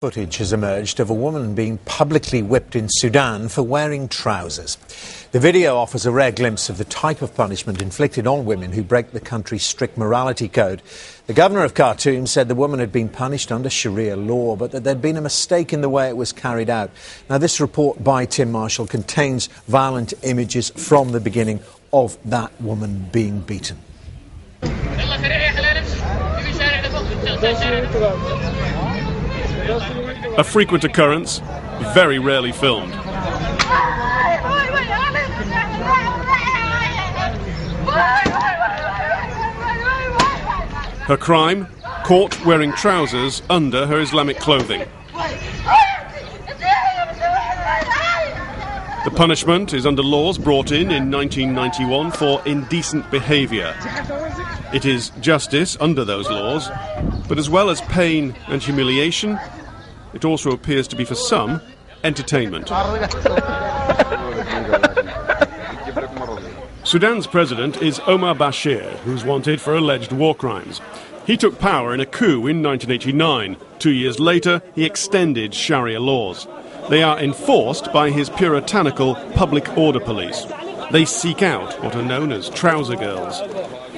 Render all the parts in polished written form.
Footage has emerged of a woman being publicly whipped in Sudan for wearing trousers. The video offers a rare glimpse of the type of punishment inflicted on women who break the country's strict morality code. The governor of Khartoum said the woman had been punished under Sharia law, but that there'd been a mistake in the way it was carried out. Now, this report by Tim Marshall contains violent images from the beginning of that woman being beaten. A frequent occurrence, very rarely filmed. Her crime? Caught wearing trousers under her Islamic clothing. The punishment is under laws brought in 1991 for indecent behaviour. It is justice under those laws, but as well as pain and humiliation, it also appears to be, for some, entertainment. Sudan's president is Omar Bashir, who's wanted for alleged war crimes. He took power in a coup in 1989. 2 years later, he extended Sharia laws. They are enforced by his puritanical public order police. They seek out what are known as trouser girls.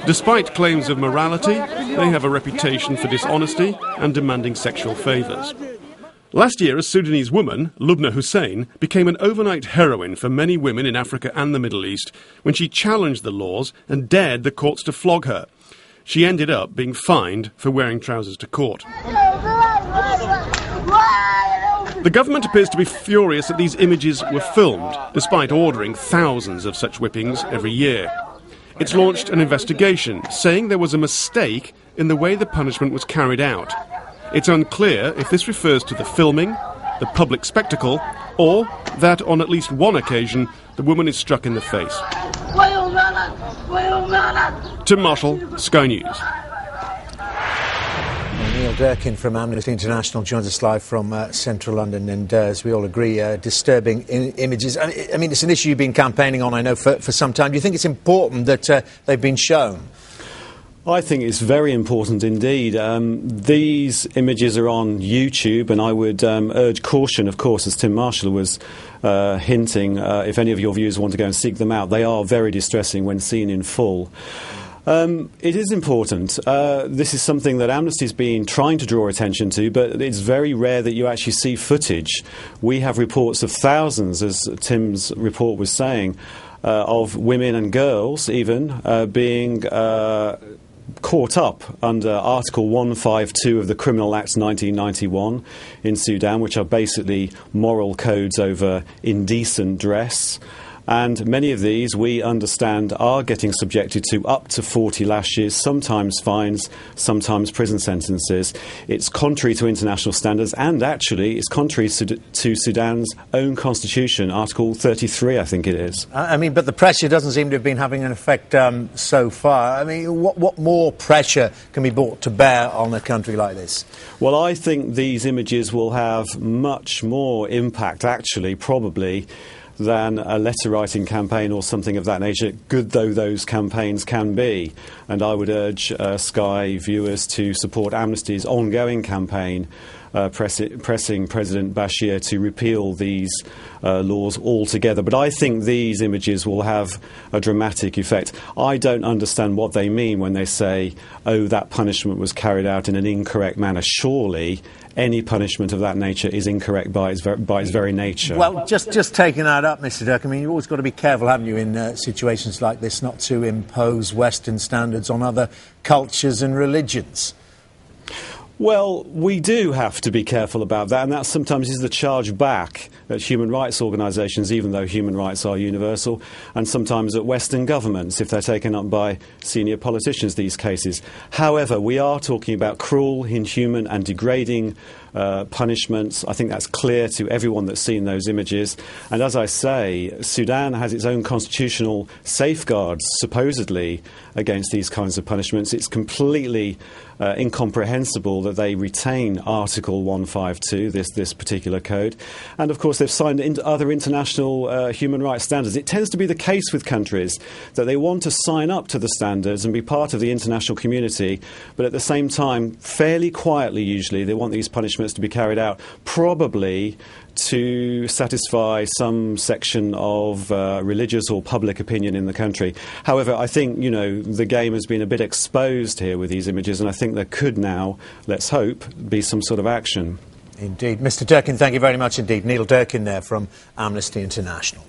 Despite claims of morality, they have a reputation for dishonesty and demanding sexual favours. Last year, a Sudanese woman, Lubna Hussein, became an overnight heroine for many women in Africa and the Middle East when she challenged the laws and dared the courts to flog her. She ended up being fined for wearing trousers to court. The government appears to be furious that these images were filmed, despite ordering thousands of such whippings every year. It's launched an investigation, saying there was a mistake in the way the punishment was carried out. It's unclear if this refers to the filming, the public spectacle, or that on at least one occasion the woman is struck in the face. Tim Marshall, Sky News. Neil Durkin from Amenesty International joins us live from central London, and as we all agree, disturbing images. I mean, it's an issue you've been campaigning on, I know, for some time. Do you think it's important that they've been shown? I think it's very important indeed. These images are on YouTube, and I would urge caution, of course, as Tim Marshall was hinting, if any of your viewers want to go and seek them out. They are very distressing when seen in full. It is important. This is something that Amnesty's been trying to draw attention to, but it's very rare that you actually see footage. We have reports of thousands, as Tim's report was saying, of women and girls even being caught up under Article 152 of the Criminal Act 1991 in Sudan, which are basically moral codes over indecent dress. And many of these, we understand, are getting subjected to up to 40 lashes, sometimes fines, sometimes prison sentences. It's contrary to international standards, and actually it's contrary to Sudan's own constitution, Article 33, I think it is. I mean, but the pressure doesn't seem to have been having an effect so far. I mean, what more pressure can be brought to bear on a country like this? Well, I think these images will have much more impact, actually, probably, than a letter-writing campaign or something of that nature, good though those campaigns can be. And I would urge Sky viewers to support Amnesty's ongoing campaign pressing President Bashir to repeal these laws altogether. But I think these images will have a dramatic effect. I don't understand what they mean when they say, oh, that punishment was carried out in an incorrect manner. Surely any punishment of that nature is incorrect by its very nature. Well, just taking that up, Mr. Durk, I mean, you've always got to be careful, haven't you, in situations like this, not to impose Western standards on other cultures and religions. Well, we do have to be careful about that, and that sometimes is the charge back at human rights organisations, even though human rights are universal, and sometimes at Western governments, if they're taken up by senior politicians, these cases. However, we are talking about cruel, inhuman and degrading punishments. I think that's clear to everyone that's seen those images. And as I say, Sudan has its own constitutional safeguards, supposedly, against these kinds of punishments. It's completely incomprehensible that they retain Article 152, this particular code. And of course, they've signed into other international human rights standards. It tends to be the case with countries that they want to sign up to the standards and be part of the international community, but at the same time, fairly quietly usually, they want these punishments punishments to be carried out, probably to satisfy some section of religious or public opinion in the country. However, I think, the game has been a bit exposed here with these images, and I think there could now, let's hope, be some sort of action. Indeed. Mr. Durkin, thank you very much indeed. Neil Durkin there from Amnesty International.